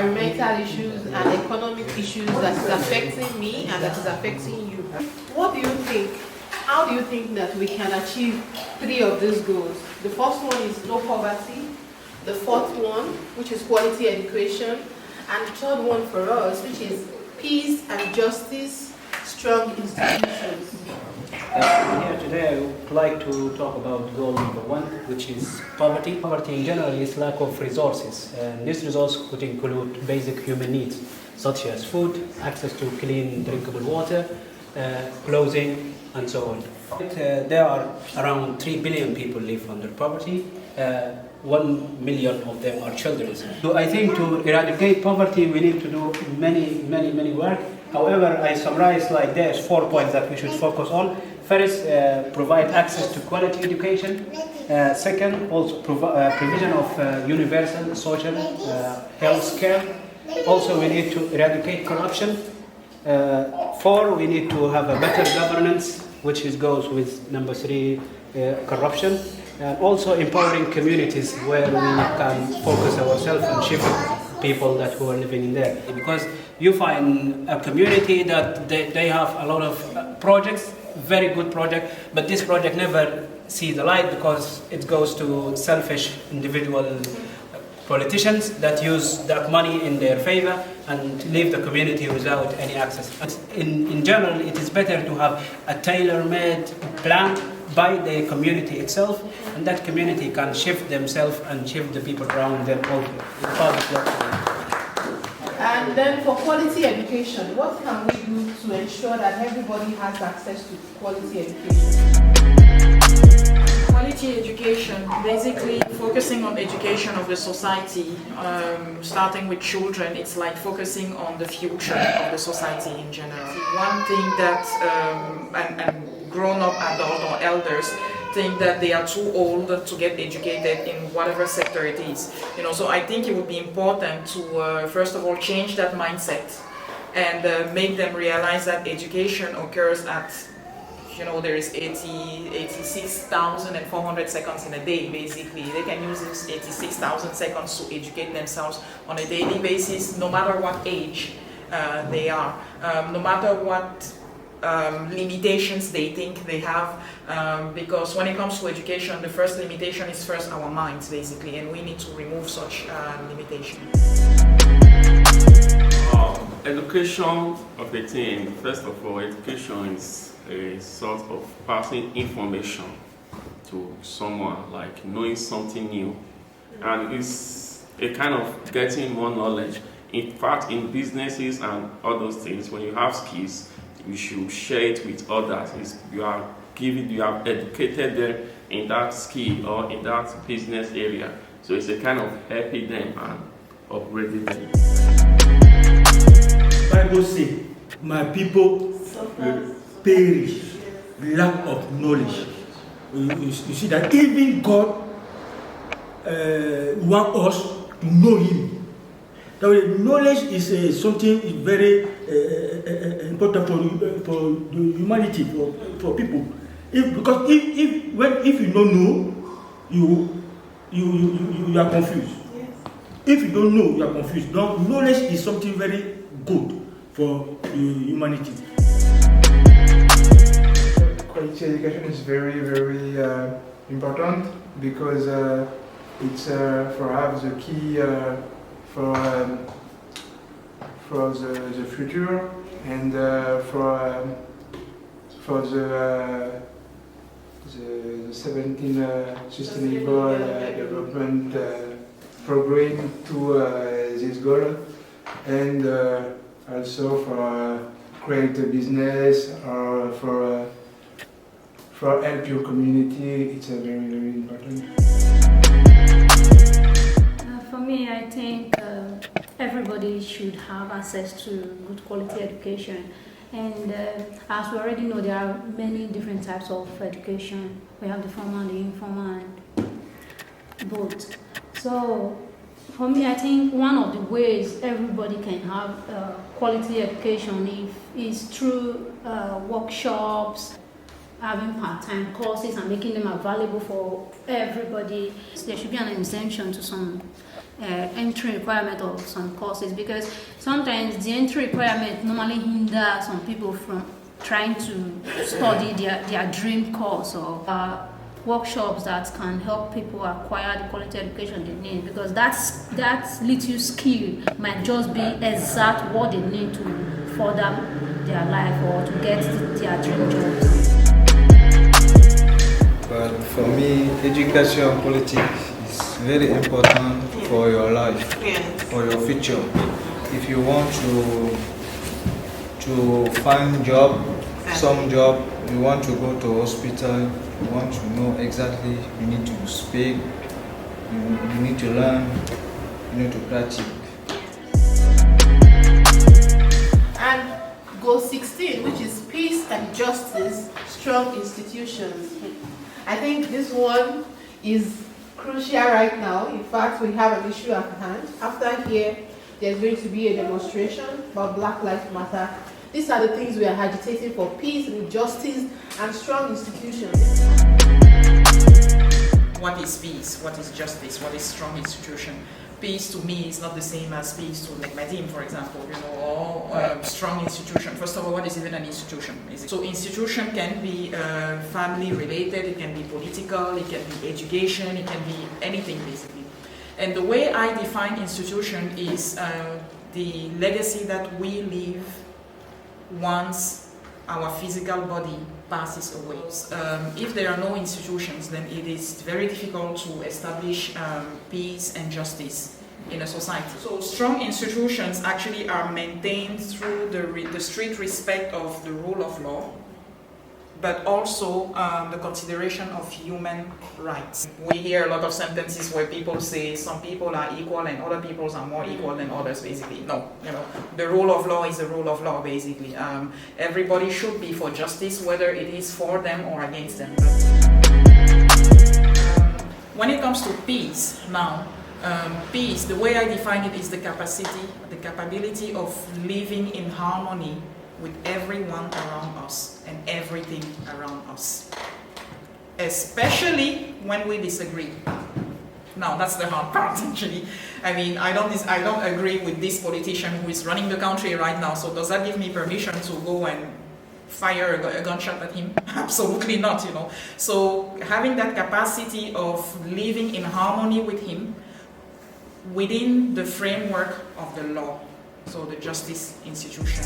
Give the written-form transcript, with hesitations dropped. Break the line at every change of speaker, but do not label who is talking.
environmental issues and economic issues that is affecting me and that is affecting you. What do you think? How do you think that we can achieve 3 of these goals? The first one is no poverty, the fourth one, which is quality education, and the third one for us, which is peace and justice, strong institutions.
Here today I would like to talk about goal number 1, which is poverty. Poverty in general is lack of resources, and this resource could include basic human needs such as food, access to clean drinkable water, clothing, and so on. There are around 3 billion people live under poverty. 1 million of them are children. So I think to eradicate poverty we need to do many work. However, I summarize like this 4 points that we should focus on. First, provide access to quality education. Second, also provision of universal social health care. Also, we need to eradicate corruption. 4, we need to have a better governance, which goes with number 3, corruption. And also empowering communities where we can focus ourselves and shift people that who are living in there. Because you find a community that they have a lot of projects, very good project, but this project never sees the light because it goes to selfish individual politicians that use that money in their favor and leave the community without any access. In general, it is better to have a tailor-made plan by the community itself, and that community can shift themselves and shift the people around them also.
And then for quality education, what can we do to ensure that everybody has access to quality education?
Quality education, basically focusing on education of the society, starting with children. It's like focusing on the future of the society in general. One thing that, and grown-up adults or elders think that they are too old to get educated in whatever sector it is. So I think it would be important to, first of all, change that mindset and make them realize that education occurs at, there is 86,400 seconds in a day, basically. They can use these 86,000 seconds to educate themselves on a daily basis, no matter what age they are, no matter what limitations they think they have, because when it comes to education, the first limitation is first our minds, basically, and we need to remove such limitations.
Education of a teen, first of all, education is a sort of passing information to someone, like knowing something new, and it's a kind of getting more knowledge. In fact, in businesses and all those things, when you have skills, you should share it with others. You have educated them in that skill or in that business area. So it's a kind of helping them and upgrading them.
Bible says, my people perish, lack of knowledge. You see that even God wants us to know Him. Now, knowledge is something very important for the humanity, for people. Because if you don't know, you are confused. Yes. If you don't know, you are confused. Now, knowledge is something very good for humanity.
Quality education is very important because it's perhaps the key for the future and for the 17 Sustainable Development Program to this goal, and also for create a business or for help your community. It's a very important.
For me, I think everybody should have access to good quality education. And as we already know, there are many different types of education. We have the formal, the informal, and both. So for me, I think one of the ways everybody can have quality education is through workshops, having part-time courses and making them available for everybody. There should be an exemption to some entry requirement of some courses, because sometimes the entry requirement normally hinder some people from trying to study their dream course, or workshops that can help people acquire the quality education they need, because that little skill might just be exact what they need to further their life or to get their dream jobs.
But for me, education politics is very important for your life, for your future. If you want to find job, some job, you want to go to hospital, you want to know exactly, you need to speak, you need to learn, you need to practice.
And goal 16, which is peace and justice, strong institutions. I think this one is crucial right now. In fact, we have an issue at hand. After here, there's going to be a demonstration about Black Lives Matter. These are the things we are agitating for: peace and justice and strong institutions.
What is peace? What is justice? What is strong institution? Peace to me is not the same as peace to Medim, for example, or strong institution. First of all, what is even an institution? So institution can be family related, it can be political, it can be education, it can be anything basically. And the way I define institution is the legacy that we leave once our physical body passes away. If there are no institutions, then it is very difficult to establish peace and justice in a society. So strong institutions actually are maintained through the strict respect of the rule of law, but also the consideration of human rights. We hear a lot of sentences where people say some people are equal and other people are more equal than others, basically. No, the rule of law is the rule of law, basically. Everybody should be for justice, whether it is for them or against them. When it comes to peace now, peace, the way I define it is the capability of living in harmony with everyone around us and everything around us, especially when we disagree. Now that's the hard part, actually. I mean, I don't agree with this politician who is running the country right now, so does that give me permission to go and fire a gunshot at him? Absolutely not, So having that capacity of living in harmony with him within the framework of the law, so the justice institution.